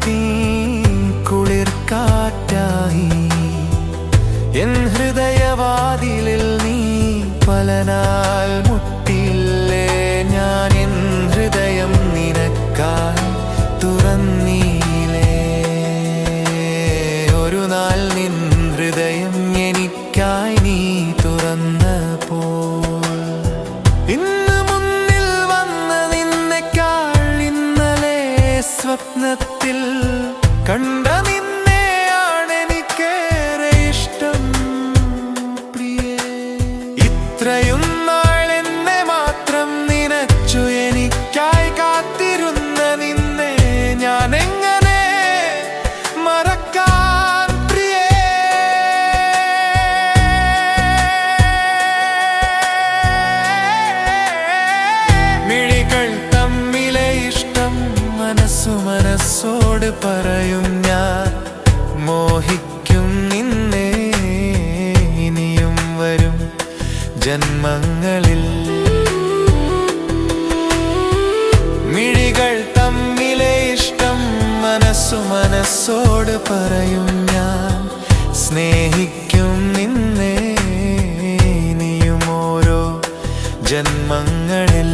നീ കുളിർ കാറ്റായി എൻ ഹൃദയവാതിലിൽ നീ പലനാൾ മുട്ടിയില്ലേ ഞാൻ എൻ ഹൃദയം നിനക്കായി തുറന്നീലേ ഒരു നാൾ നിൻ ഹൃദയം എനിക്കായി നീ തുറന്നപ്പോൾ ഇന്ന് മുന്നിൽ വന്ന നിന്നെക്കാൾ ഇന്നലെ സ്വപ്നത്തിൽ കണ്ട നിന്നെയാണെനിക്കേറെ ഇഷ്ടം പ്രിയേ ഇത്രയും നാൾ എന്നെ മാത്രം നിനച്ചു എനിക്കായി കാത്തിരുന്ന നിന്നെ ഞാൻ എങ്ങനെ മറക്കാൻ പ്രിയേ മിഴികൾ തമ്മിലെ ഇഷ്ടം മനസ്സോട് പറയും ഞാൻ മോഹിക്കും നിന്നെ ഇനിയും വരും ജന്മങ്ങളിൽ മിഴികൾ തമ്മിലെ ഇഷ്ടം മനസ്സോട് പറയും ഞാൻ സ്നേഹിക്കും നിന്നെ ഇനിയും ഓരോ ജന്മങ്ങളിൽ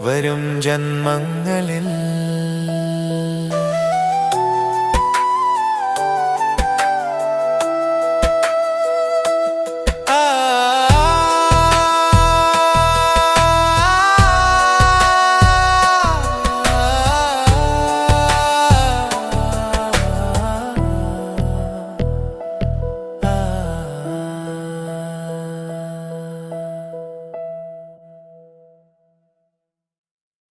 വരും ജന്മങ്ങളിൽ